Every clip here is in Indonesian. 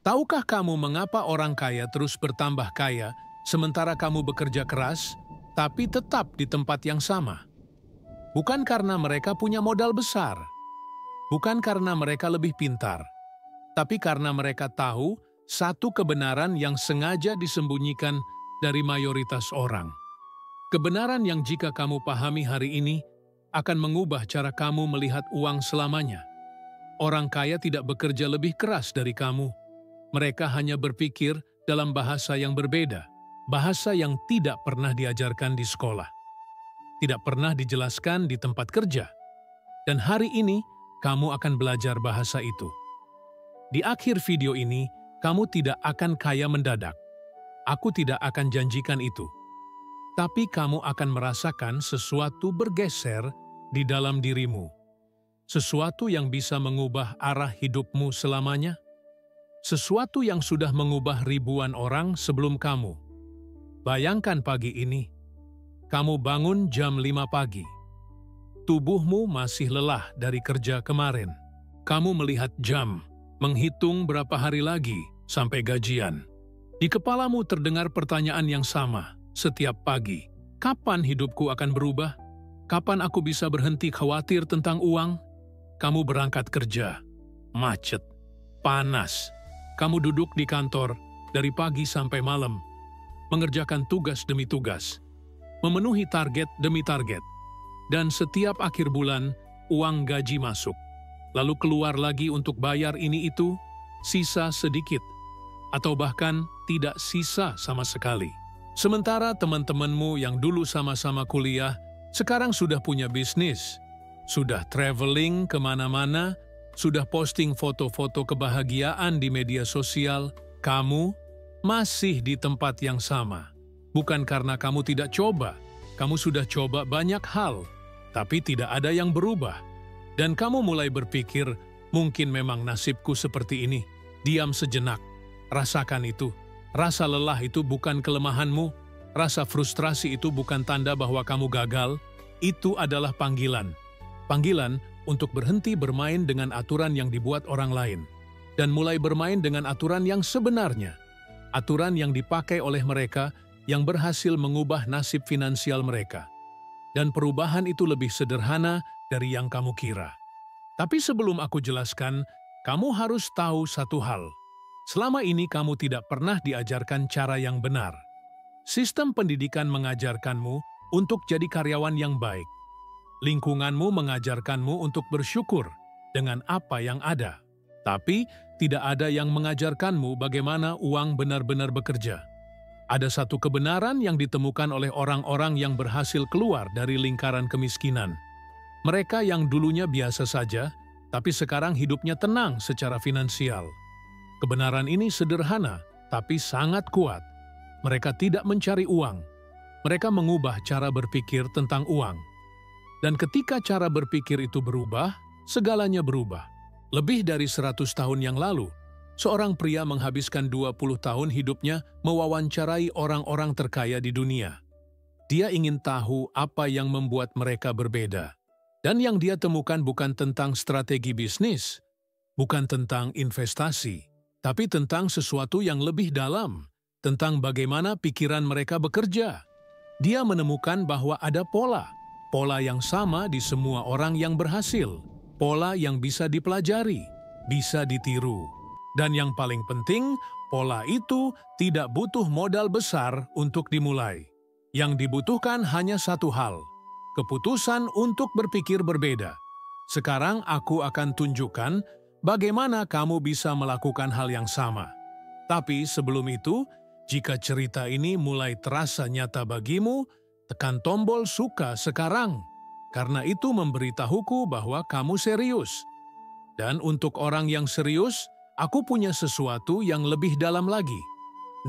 Tahukah kamu mengapa orang kaya terus bertambah kaya, sementara kamu bekerja keras, tapi tetap di tempat yang sama? Bukan karena mereka punya modal besar, bukan karena mereka lebih pintar, tapi karena mereka tahu satu kebenaran yang sengaja disembunyikan dari mayoritas orang. Kebenaran yang jika kamu pahami hari ini, akan mengubah cara kamu melihat uang selamanya. Orang kaya tidak bekerja lebih keras dari kamu. Mereka hanya berpikir dalam bahasa yang berbeda, bahasa yang tidak pernah diajarkan di sekolah, tidak pernah dijelaskan di tempat kerja. Dan hari ini, kamu akan belajar bahasa itu. Di akhir video ini, kamu tidak akan kaya mendadak. Aku tidak akan janjikan itu. Tapi kamu akan merasakan sesuatu bergeser di dalam dirimu. Sesuatu yang bisa mengubah arah hidupmu selamanya. Sesuatu yang sudah mengubah ribuan orang sebelum kamu. Bayangkan pagi ini, kamu bangun jam 5 pagi. Tubuhmu masih lelah dari kerja kemarin. Kamu melihat jam, menghitung berapa hari lagi sampai gajian. Di kepalamu terdengar pertanyaan yang sama setiap pagi. Kapan hidupku akan berubah? Kapan aku bisa berhenti khawatir tentang uang? Kamu berangkat kerja, macet, panas. Kamu duduk di kantor dari pagi sampai malam, mengerjakan tugas demi tugas, memenuhi target demi target, dan setiap akhir bulan uang gaji masuk, lalu keluar lagi untuk bayar ini itu, sisa sedikit, atau bahkan tidak sisa sama sekali. Sementara teman-temanmu yang dulu sama-sama kuliah, sekarang sudah punya bisnis, sudah traveling kemana-mana, sudah posting foto-foto kebahagiaan di media sosial, kamu masih di tempat yang sama. Bukan karena kamu tidak coba, kamu sudah coba banyak hal, tapi tidak ada yang berubah. Dan kamu mulai berpikir, mungkin memang nasibku seperti ini. Diam sejenak, rasakan itu. Rasa lelah itu bukan kelemahanmu, rasa frustrasi itu bukan tanda bahwa kamu gagal, itu adalah panggilan. Panggilan untuk berhenti bermain dengan aturan yang dibuat orang lain, dan mulai bermain dengan aturan yang sebenarnya. Aturan yang dipakai oleh mereka yang berhasil mengubah nasib finansial mereka. Dan perubahan itu lebih sederhana dari yang kamu kira. Tapi sebelum aku jelaskan, kamu harus tahu satu hal. Selama ini kamu tidak pernah diajarkan cara yang benar. Sistem pendidikan mengajarkanmu untuk jadi karyawan yang baik. Lingkunganmu mengajarkanmu untuk bersyukur dengan apa yang ada. Tapi tidak ada yang mengajarkanmu bagaimana uang benar-benar bekerja. Ada satu kebenaran yang ditemukan oleh orang-orang yang berhasil keluar dari lingkaran kemiskinan. Mereka yang dulunya biasa saja, tapi sekarang hidupnya tenang secara finansial. Kebenaran ini sederhana, tapi sangat kuat. Mereka tidak mencari uang. Mereka mengubah cara berpikir tentang uang. Dan ketika cara berpikir itu berubah, segalanya berubah. Lebih dari 100 tahun yang lalu, seorang pria menghabiskan 20 tahun hidupnya mewawancarai orang-orang terkaya di dunia. Dia ingin tahu apa yang membuat mereka berbeda. Dan yang dia temukan bukan tentang strategi bisnis, bukan tentang investasi, tapi tentang sesuatu yang lebih dalam, tentang bagaimana pikiran mereka bekerja. Dia menemukan bahwa ada pola yang sama di semua orang yang berhasil, pola yang bisa dipelajari, bisa ditiru. Dan yang paling penting, pola itu tidak butuh modal besar untuk dimulai. Yang dibutuhkan hanya satu hal, keputusan untuk berpikir berbeda. Sekarang aku akan tunjukkan bagaimana kamu bisa melakukan hal yang sama. Tapi sebelum itu, jika cerita ini mulai terasa nyata bagimu, tekan tombol suka sekarang, karena itu memberitahuku bahwa kamu serius. Dan untuk orang yang serius, aku punya sesuatu yang lebih dalam lagi.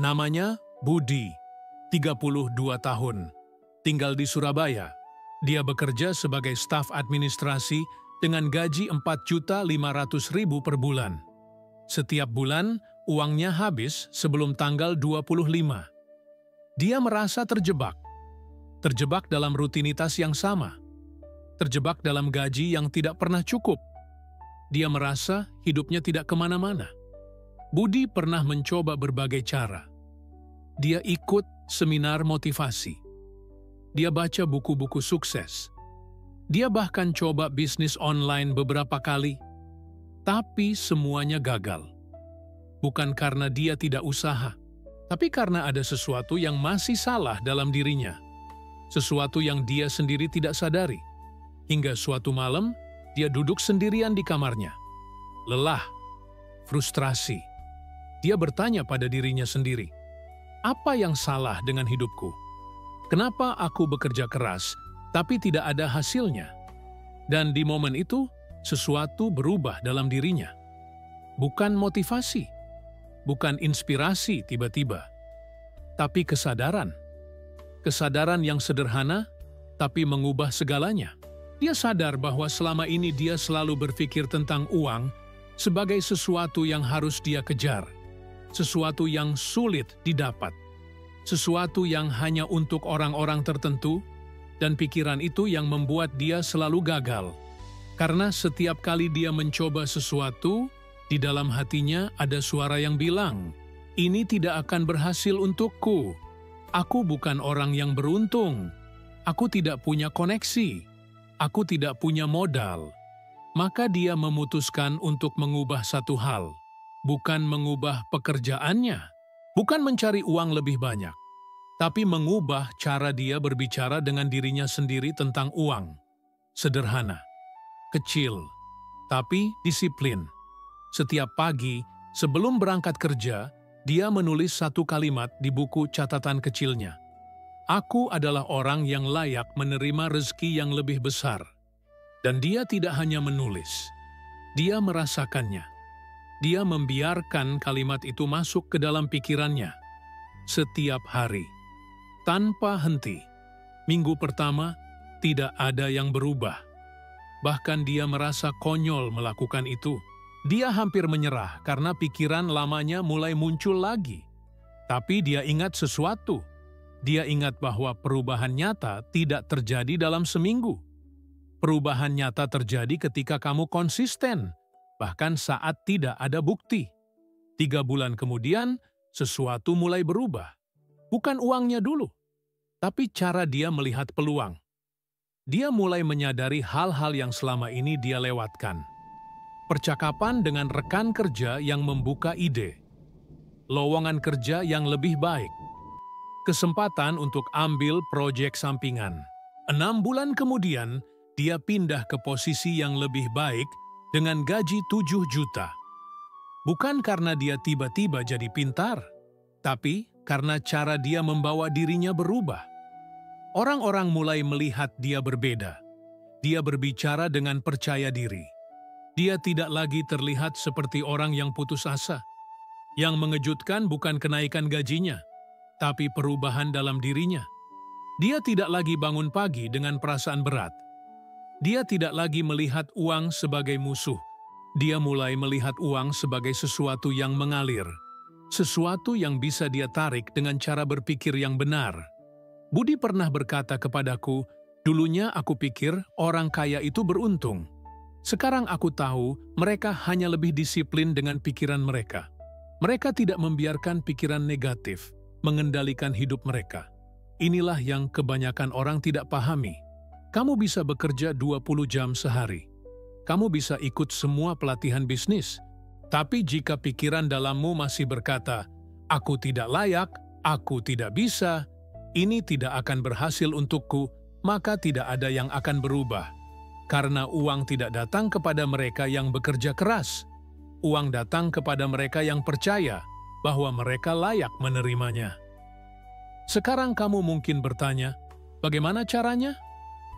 Namanya Budi, 32 tahun, tinggal di Surabaya. Dia bekerja sebagai staf administrasi dengan gaji 4.500.000 per bulan. Setiap bulan, uangnya habis sebelum tanggal 25. Dia merasa terjebak dalam rutinitas yang sama, terjebak dalam gaji yang tidak pernah cukup. Dia merasa hidupnya tidak kemana-mana. Budi pernah mencoba berbagai cara. Dia ikut seminar motivasi. Dia baca buku-buku sukses. Dia bahkan coba bisnis online beberapa kali, tapi semuanya gagal. Bukan karena dia tidak usaha, tapi karena ada sesuatu yang masih salah dalam dirinya. Sesuatu yang dia sendiri tidak sadari. Hingga suatu malam, dia duduk sendirian di kamarnya. Lelah, frustrasi. Dia bertanya pada dirinya sendiri, apa yang salah dengan hidupku? Kenapa aku bekerja keras, tapi tidak ada hasilnya? Dan di momen itu, sesuatu berubah dalam dirinya. Bukan motivasi, bukan inspirasi tiba-tiba, tapi kesadaran. Kesadaran yang sederhana, tapi mengubah segalanya. Dia sadar bahwa selama ini dia selalu berpikir tentang uang sebagai sesuatu yang harus dia kejar, sesuatu yang sulit didapat, sesuatu yang hanya untuk orang-orang tertentu, dan pikiran itu yang membuat dia selalu gagal. Karena setiap kali dia mencoba sesuatu, di dalam hatinya ada suara yang bilang, "Ini tidak akan berhasil untukku. Aku bukan orang yang beruntung. Aku tidak punya koneksi. Aku tidak punya modal." Maka dia memutuskan untuk mengubah satu hal. Bukan mengubah pekerjaannya, bukan mencari uang lebih banyak, tapi mengubah cara dia berbicara dengan dirinya sendiri tentang uang. Sederhana, kecil, tapi disiplin. Setiap pagi, sebelum berangkat kerja, dia menulis satu kalimat di buku catatan kecilnya. Aku adalah orang yang layak menerima rezeki yang lebih besar. Dan dia tidak hanya menulis, dia merasakannya. Dia membiarkan kalimat itu masuk ke dalam pikirannya setiap hari, tanpa henti. Minggu pertama, tidak ada yang berubah. Bahkan dia merasa konyol melakukan itu. Dia hampir menyerah karena pikiran lamanya mulai muncul lagi. Tapi dia ingat sesuatu. Dia ingat bahwa perubahan nyata tidak terjadi dalam seminggu. Perubahan nyata terjadi ketika kamu konsisten, bahkan saat tidak ada bukti. 3 bulan kemudian, sesuatu mulai berubah. Bukan uangnya dulu, tapi cara dia melihat peluang. Dia mulai menyadari hal-hal yang selama ini dia lewatkan. Percakapan dengan rekan kerja yang membuka ide. Lowongan kerja yang lebih baik. Kesempatan untuk ambil proyek sampingan. 6 bulan kemudian, dia pindah ke posisi yang lebih baik dengan gaji 7 juta. Bukan karena dia tiba-tiba jadi pintar, tapi karena cara dia membawa dirinya berubah. Orang-orang mulai melihat dia berbeda. Dia berbicara dengan percaya diri. Dia tidak lagi terlihat seperti orang yang putus asa. Yang mengejutkan bukan kenaikan gajinya, tapi perubahan dalam dirinya. Dia tidak lagi bangun pagi dengan perasaan berat. Dia tidak lagi melihat uang sebagai musuh. Dia mulai melihat uang sebagai sesuatu yang mengalir. Sesuatu yang bisa dia tarik dengan cara berpikir yang benar. Budi pernah berkata kepadaku, dulunya aku pikir orang kaya itu beruntung. Sekarang aku tahu mereka hanya lebih disiplin dengan pikiran mereka. Mereka tidak membiarkan pikiran negatif mengendalikan hidup mereka. Inilah yang kebanyakan orang tidak pahami. Kamu bisa bekerja 20 jam sehari. Kamu bisa ikut semua pelatihan bisnis. Tapi jika pikiran dalammu masih berkata, aku tidak layak, aku tidak bisa, ini tidak akan berhasil untukku, maka tidak ada yang akan berubah. Karena uang tidak datang kepada mereka yang bekerja keras. Uang datang kepada mereka yang percaya bahwa mereka layak menerimanya. Sekarang kamu mungkin bertanya, bagaimana caranya?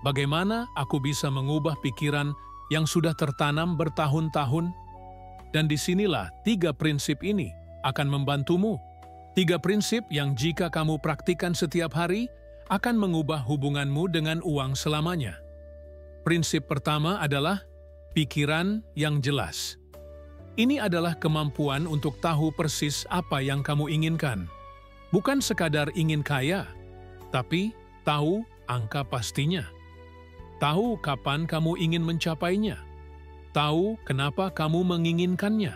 Bagaimana aku bisa mengubah pikiran yang sudah tertanam bertahun-tahun? Dan disinilah 3 prinsip ini akan membantumu. 3 prinsip yang jika kamu praktikkan setiap hari, akan mengubah hubunganmu dengan uang selamanya. Prinsip pertama adalah pikiran yang jelas. Ini adalah kemampuan untuk tahu persis apa yang kamu inginkan. Bukan sekadar ingin kaya, tapi tahu angka pastinya. Tahu kapan kamu ingin mencapainya. Tahu kenapa kamu menginginkannya.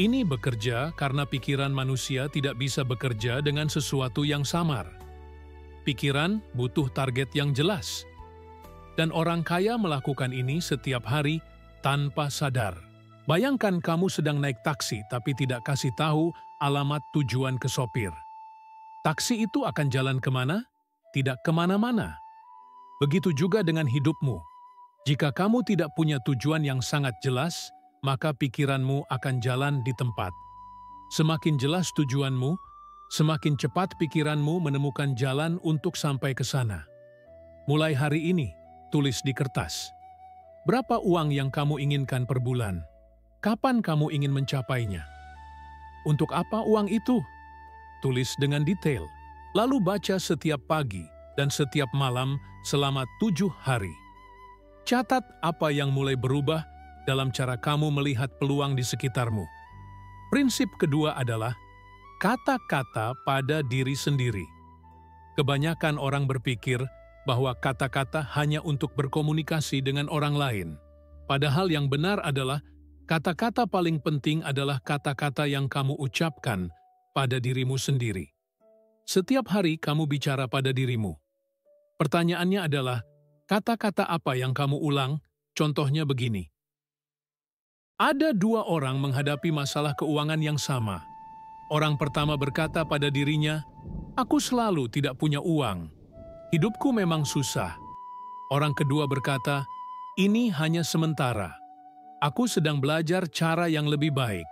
Ini bekerja karena pikiran manusia tidak bisa bekerja dengan sesuatu yang samar. Pikiran butuh target yang jelas. Dan orang kaya melakukan ini setiap hari tanpa sadar. Bayangkan kamu sedang naik taksi tapi tidak kasih tahu alamat tujuan ke sopir. Taksi itu akan jalan kemana? Tidak kemana-mana. Begitu juga dengan hidupmu. Jika kamu tidak punya tujuan yang sangat jelas, maka pikiranmu akan jalan di tempat. Semakin jelas tujuanmu, semakin cepat pikiranmu menemukan jalan untuk sampai ke sana. Mulai hari ini, tulis di kertas. Berapa uang yang kamu inginkan per bulan? Kapan kamu ingin mencapainya? Untuk apa uang itu? Tulis dengan detail, lalu baca setiap pagi dan setiap malam selama 7 hari. Catat apa yang mulai berubah dalam cara kamu melihat peluang di sekitarmu. Prinsip kedua adalah kata-kata pada diri sendiri. Kebanyakan orang berpikir bahwa kata-kata hanya untuk berkomunikasi dengan orang lain. Padahal yang benar adalah kata-kata paling penting adalah kata-kata yang kamu ucapkan pada dirimu sendiri. Setiap hari kamu bicara pada dirimu. Pertanyaannya adalah, kata-kata apa yang kamu ulang? Contohnya begini. Ada 2 orang menghadapi masalah keuangan yang sama. Orang pertama berkata pada dirinya, "Aku selalu tidak punya uang. Hidupku memang susah." Orang kedua berkata, "Ini hanya sementara. Aku sedang belajar cara yang lebih baik."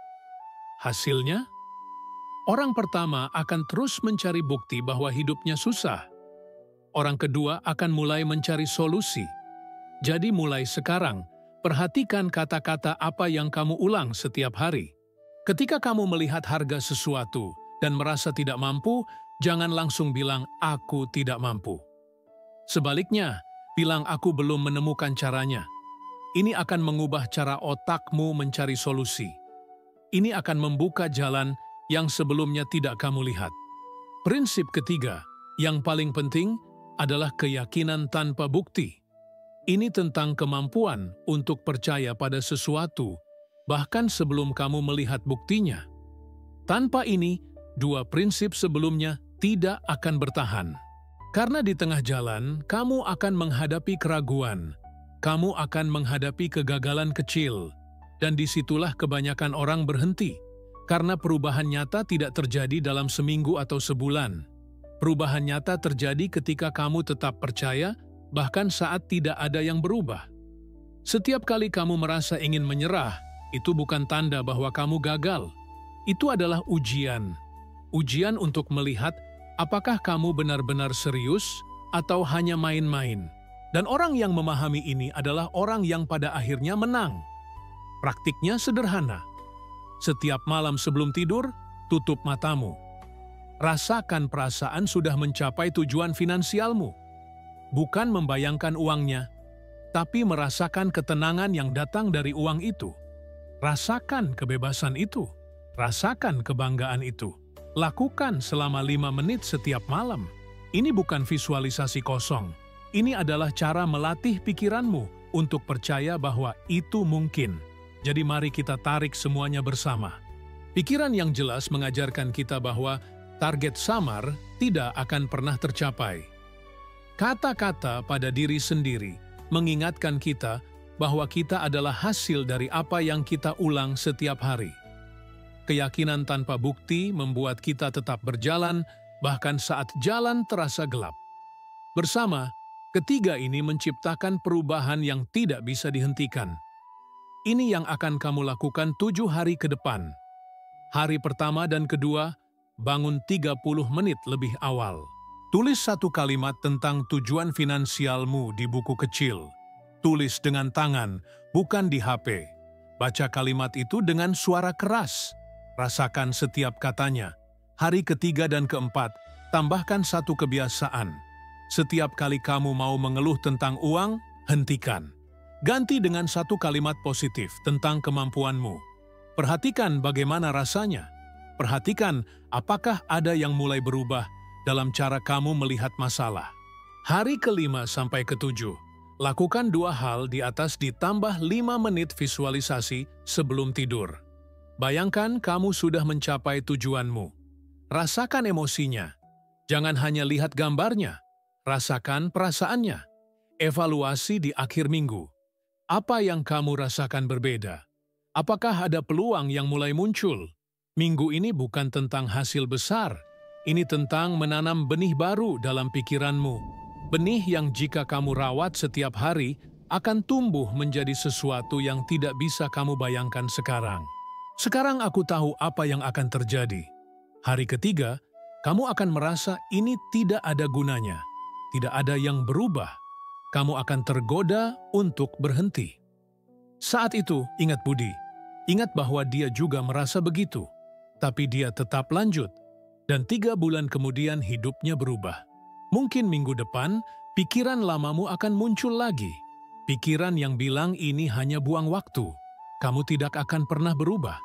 Hasilnya, orang pertama akan terus mencari bukti bahwa hidupnya susah. Orang kedua akan mulai mencari solusi. Jadi mulai sekarang, perhatikan kata-kata apa yang kamu ulang setiap hari. Ketika kamu melihat harga sesuatu dan merasa tidak mampu, jangan langsung bilang, "Aku tidak mampu." Sebaliknya, bilang, "Aku belum menemukan caranya." Ini akan mengubah cara otakmu mencari solusi. Ini akan membuka jalan yang sebelumnya tidak kamu lihat. Prinsip ketiga, yang paling penting, adalah keyakinan tanpa bukti. Ini tentang kemampuan untuk percaya pada sesuatu, bahkan sebelum kamu melihat buktinya. Tanpa ini, 2 prinsip sebelumnya tidak akan bertahan. Karena di tengah jalan, kamu akan menghadapi keraguan, kamu akan menghadapi kegagalan kecil, dan disitulah kebanyakan orang berhenti. Karena perubahan nyata tidak terjadi dalam seminggu atau sebulan. Perubahan nyata terjadi ketika kamu tetap percaya, bahkan saat tidak ada yang berubah. Setiap kali kamu merasa ingin menyerah, itu bukan tanda bahwa kamu gagal. Itu adalah ujian. Ujian untuk melihat apakah kamu benar-benar serius atau hanya main-main. Dan orang yang memahami ini adalah orang yang pada akhirnya menang. Praktiknya sederhana. Setiap malam sebelum tidur, tutup matamu. Rasakan perasaan sudah mencapai tujuan finansialmu. Bukan membayangkan uangnya, tapi merasakan ketenangan yang datang dari uang itu. Rasakan kebebasan itu. Rasakan kebanggaan itu. Lakukan selama 5 menit setiap malam. Ini bukan visualisasi kosong. Ini adalah cara melatih pikiranmu untuk percaya bahwa itu mungkin. Jadi mari kita tarik semuanya bersama. Pikiran yang jelas mengajarkan kita bahwa target samar tidak akan pernah tercapai. Kata-kata pada diri sendiri mengingatkan kita bahwa kita adalah hasil dari apa yang kita ulang setiap hari. Keyakinan tanpa bukti membuat kita tetap berjalan, bahkan saat jalan terasa gelap. Bersama, ketiga ini menciptakan perubahan yang tidak bisa dihentikan. Ini yang akan kamu lakukan 7 hari ke depan. Hari pertama dan kedua, bangun 30 menit lebih awal. Tulis 1 kalimat tentang tujuan finansialmu di buku kecil. Tulis dengan tangan, bukan di HP. Baca kalimat itu dengan suara keras. Rasakan setiap katanya. Hari ketiga dan keempat, tambahkan 1 kebiasaan. Setiap kali kamu mau mengeluh tentang uang, hentikan. Ganti dengan 1 kalimat positif tentang kemampuanmu. Perhatikan bagaimana rasanya. Perhatikan apakah ada yang mulai berubah dalam cara kamu melihat masalah. Hari ke-5 sampai ke-7, lakukan 2 hal di atas ditambah 5 menit visualisasi sebelum tidur. Bayangkan kamu sudah mencapai tujuanmu. Rasakan emosinya. Jangan hanya lihat gambarnya. Rasakan perasaannya. Evaluasi di akhir minggu. Apa yang kamu rasakan berbeda? Apakah ada peluang yang mulai muncul? Minggu ini bukan tentang hasil besar. Ini tentang menanam benih baru dalam pikiranmu. Benih yang jika kamu rawat setiap hari akan tumbuh menjadi sesuatu yang tidak bisa kamu bayangkan sekarang. Sekarang aku tahu apa yang akan terjadi. Hari ketiga, kamu akan merasa ini tidak ada gunanya. Tidak ada yang berubah. Kamu akan tergoda untuk berhenti. Saat itu, ingat Budi. Ingat bahwa dia juga merasa begitu. Tapi dia tetap lanjut. Dan 3 bulan kemudian hidupnya berubah. Mungkin minggu depan, pikiran lamamu akan muncul lagi. Pikiran yang bilang ini hanya buang waktu. Kamu tidak akan pernah berubah.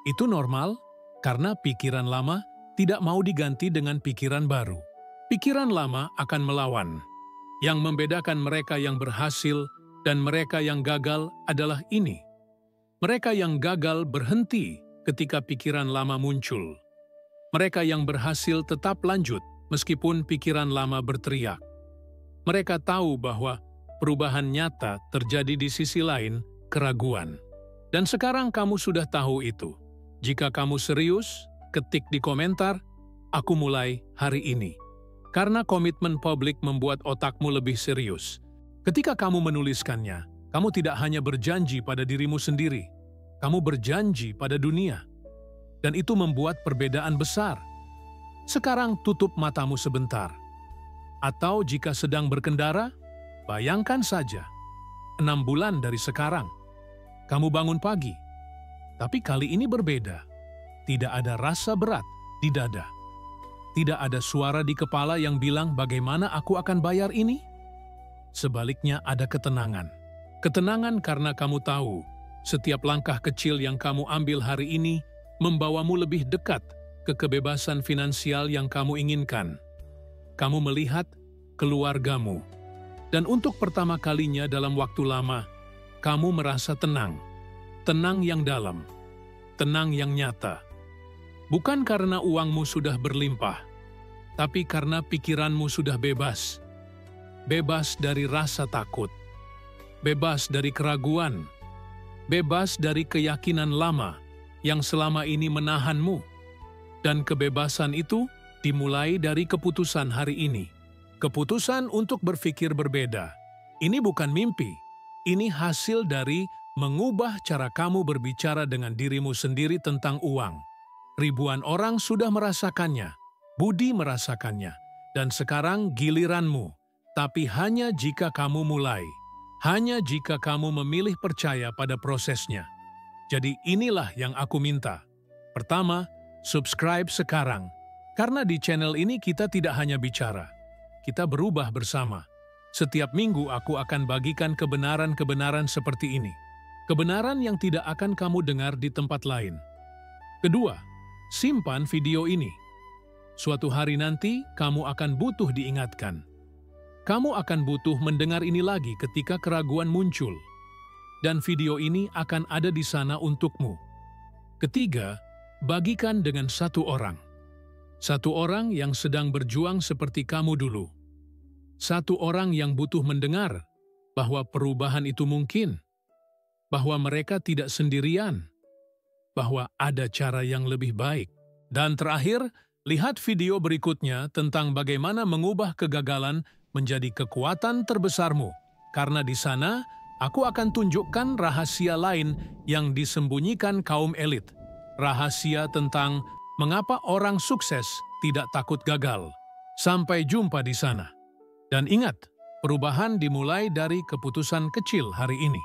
Itu normal, karena pikiran lama tidak mau diganti dengan pikiran baru. Pikiran lama akan melawan. Yang membedakan mereka yang berhasil dan mereka yang gagal adalah ini. Mereka yang gagal berhenti ketika pikiran lama muncul. Mereka yang berhasil tetap lanjut meskipun pikiran lama berteriak. Mereka tahu bahwa perubahan nyata terjadi di sisi lain, keraguan. Dan sekarang kamu sudah tahu itu. Jika kamu serius, ketik di komentar, "Aku mulai hari ini." Karena komitmen publik membuat otakmu lebih serius. Ketika kamu menuliskannya, kamu tidak hanya berjanji pada dirimu sendiri, kamu berjanji pada dunia. Dan itu membuat perbedaan besar. Sekarang tutup matamu sebentar. Atau jika sedang berkendara, bayangkan saja, 6 bulan dari sekarang, kamu bangun pagi. Tapi kali ini berbeda. Tidak ada rasa berat di dada. Tidak ada suara di kepala yang bilang bagaimana aku akan bayar ini. Sebaliknya ada ketenangan. Ketenangan karena kamu tahu, setiap langkah kecil yang kamu ambil hari ini membawamu lebih dekat ke kebebasan finansial yang kamu inginkan. Kamu melihat keluargamu. Dan untuk pertama kalinya dalam waktu lama, kamu merasa tenang. Tenang yang dalam, tenang yang nyata. Bukan karena uangmu sudah berlimpah, tapi karena pikiranmu sudah bebas. Bebas dari rasa takut, bebas dari keraguan, bebas dari keyakinan lama yang selama ini menahanmu. Dan kebebasan itu dimulai dari keputusan hari ini. Keputusan untuk berpikir berbeda. Ini bukan mimpi, ini hasil dari mengubah cara kamu berbicara dengan dirimu sendiri tentang uang. Ribuan orang sudah merasakannya, Budi merasakannya, dan sekarang giliranmu. Tapi hanya jika kamu mulai, hanya jika kamu memilih percaya pada prosesnya. Jadi inilah yang aku minta. Pertama, subscribe sekarang. Karena di channel ini kita tidak hanya bicara, kita berubah bersama. Setiap minggu aku akan bagikan kebenaran-kebenaran seperti ini. Kebenaran yang tidak akan kamu dengar di tempat lain. Kedua, simpan video ini. Suatu hari nanti, kamu akan butuh diingatkan. Kamu akan butuh mendengar ini lagi ketika keraguan muncul. Dan video ini akan ada di sana untukmu. Ketiga, bagikan dengan satu orang. Satu orang yang sedang berjuang seperti kamu dulu. Satu orang yang butuh mendengar bahwa perubahan itu mungkin. Bahwa mereka tidak sendirian, bahwa ada cara yang lebih baik. Dan terakhir, lihat video berikutnya tentang bagaimana mengubah kegagalan menjadi kekuatan terbesarmu. Karena di sana, aku akan tunjukkan rahasia lain yang disembunyikan kaum elit. Rahasia tentang mengapa orang sukses tidak takut gagal. Sampai jumpa di sana. Dan ingat, perubahan dimulai dari keputusan kecil hari ini.